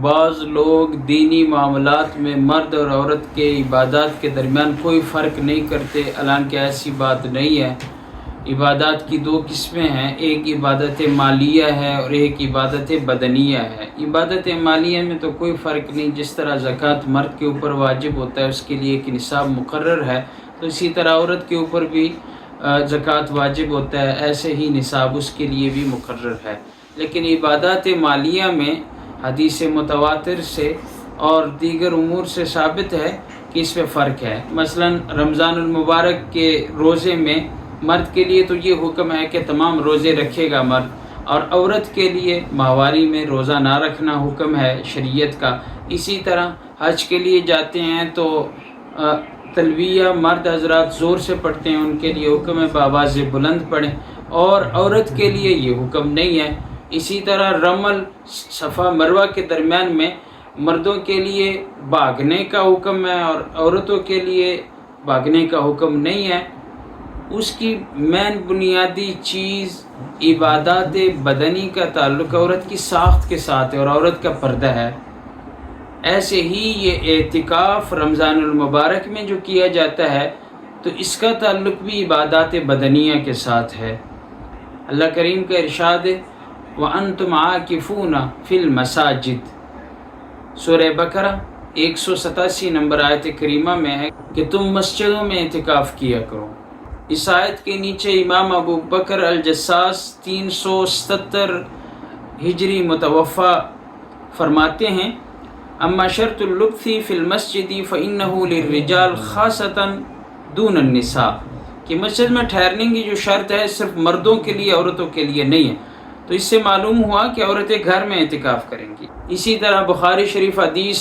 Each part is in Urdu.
بعض لوگ دینی معاملات میں مرد اور عورت کے عبادات کے درمیان کوئی فرق نہیں کرتے، حالانکہ ایسی بات نہیں ہے۔ عبادات کی دو قسمیں ہیں، ایک عبادت مالیہ ہے اور ایک عبادت بدنیہ ہے۔ عبادت مالیہ میں تو کوئی فرق نہیں، جس طرح زکوٰۃ مرد کے اوپر واجب ہوتا ہے، اس کے لیے ایک نصاب مقرر ہے، تو اسی طرح عورت کے اوپر بھی زکوٰۃ واجب ہوتا ہے، ایسے ہی نصاب اس کے لیے بھی مقرر ہے۔ لیکن عبادات مالیہ میں حدیث متواتر سے اور دیگر امور سے ثابت ہے کہ اس میں فرق ہے۔ مثلا رمضان المبارک کے روزے میں مرد کے لیے تو یہ حکم ہے کہ تمام روزے رکھے گا مرد، اور عورت کے لیے ماہواری میں روزہ نہ رکھنا حکم ہے شریعت کا۔ اسی طرح حج کے لیے جاتے ہیں تو تلبیہ مرد حضرات زور سے پڑھتے ہیں، ان کے لیے حکم ہے بآواز بلند پڑھیں، اور عورت کے لیے یہ حکم نہیں ہے۔ اسی طرح رمل صفا مروہ کے درمیان میں مردوں کے لیے بھاگنے کا حکم ہے اور عورتوں کے لیے بھاگنے کا حکم نہیں ہے۔ اس کی مین بنیادی چیز عبادات بدنی کا تعلق عورت کی ساخت کے ساتھ ہے اور عورت کا پردہ ہے۔ ایسے ہی یہ اعتکاف رمضان المبارک میں جو کیا جاتا ہے تو اس کا تعلق بھی عبادات بدنیہ کے ساتھ ہے۔ اللہ کریم کا ارشاد ہے وَأَنْتُمْ عَاكِفُونَ فِي الْمَسَاجِدِ، سورہ بقرہ 187 نمبر آیت کریمہ میں ہے کہ تم مسجدوں میں اعتکاف کیا کرو۔ اس آیت کے نیچے امام ابو بکر الجساس 377 ہجری متوفہ فرماتے ہیں اما شرط اللبث فی المسجد فإنہ للرجال خاصۃ دون النساء، کہ مسجد میں ٹھہرنے کی جو شرط ہے صرف مردوں کے لیے عورتوں کے لیے نہیں ہے۔ تو اس سے معلوم ہوا کہ عورتیں گھر میں اعتکاف کریں گی۔ اسی طرح بخاری شریف حدیث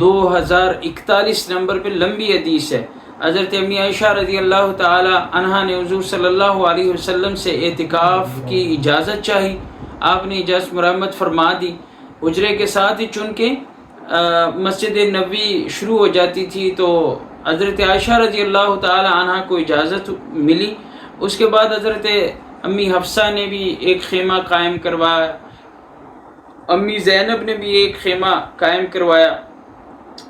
2041 نمبر پہ لمبی حدیث ہے، حضرت امی عائشہ رضی اللہ تعالی عنہا نے حضور صلی اللہ علیہ وسلم سے اعتکاف کی اجازت چاہی، آپ نے اجازت مرحمت فرما دی۔ حجرے کے ساتھ ہی چونکہ مسجد نبوی شروع ہو جاتی تھی تو حضرت عائشہ رضی اللہ تعالی عنہا کو اجازت ملی۔ اس کے بعد حضرت امی حفصہ نے بھی ایک خیمہ قائم کروایا، امی زینب نے بھی ایک خیمہ قائم کروایا۔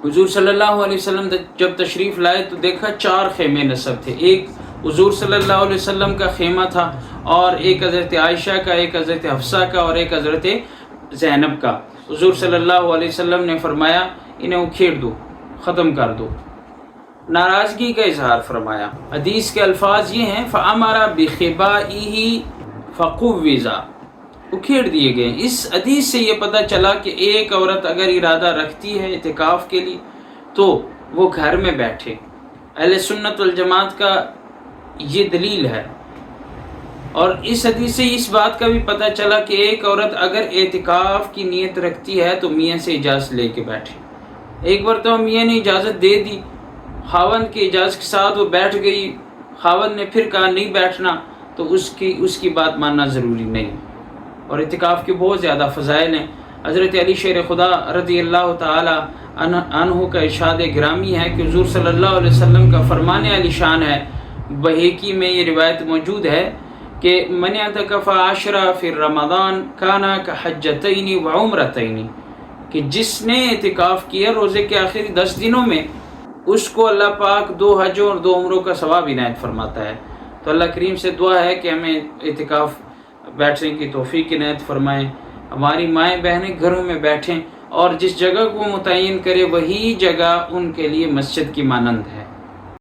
حضور صلی اللہ علیہ وسلم جب تشریف لائے تو دیکھا 4 خیمے نصب تھے، ایک حضور صلی اللہ علیہ وسلم کا خیمہ تھا اور ایک حضرت عائشہ کا، ایک حضرت حفصہ کا اور ایک حضرت زینب کا۔ حضور صلی اللہ علیہ وسلم نے فرمایا انہیں اکھیڑ دو، ختم کر دو، ناراضگی کا اظہار فرمایا۔ حدیث کے الفاظ یہ ہیں فَأَمَرَ بِخِبَائِهِ فَقُوِّزَ، اکھیڑ دیے گئے۔ اس حدیث سے یہ پتہ چلا کہ ایک عورت اگر ارادہ رکھتی ہے اعتکاف کے لیے تو وہ گھر میں بیٹھے۔ اہل سنت والجماعت کا یہ دلیل ہے، اور اس حدیث سے اس بات کا بھی پتہ چلا کہ ایک عورت اگر اعتکاف کی نیت رکھتی ہے تو میاں سے اجازت لے کے بیٹھے۔ ایک بار تو میاں نے اجازت دے دی، خاوند کی اجازت کے ساتھ وہ بیٹھ گئی، خاوند نے پھر کہا نہیں بیٹھنا، تو اس کی بات ماننا ضروری نہیں۔ اور اعتکاف کے بہت زیادہ فضائل ہیں۔ حضرت علی شیر خدا رضی اللہ تعالی عنہ کا ارشاد گرامی ہے کہ حضور صلی اللہ علیہ وسلم کا فرمان علی شان ہے، بہیقی میں یہ روایت موجود ہے کہ من اعتکف 10 فی رمضان کان کحجتین وعمرتین، کہ جس نے اعتکاف کیا روزے کے آخری 10 دنوں میں اس کو اللہ پاک 2 حجوں اور 2 عمروں کا ثواب عنایت فرماتا ہے۔ تو اللہ کریم سے دعا ہے کہ ہمیں اعتکاف بیٹھنے کی توفیق عنایت فرمائیں، ہماری مائیں بہنیں گھروں میں بیٹھیں اور جس جگہ کو متعین کرے وہی جگہ ان کے لیے مسجد کی مانند ہے۔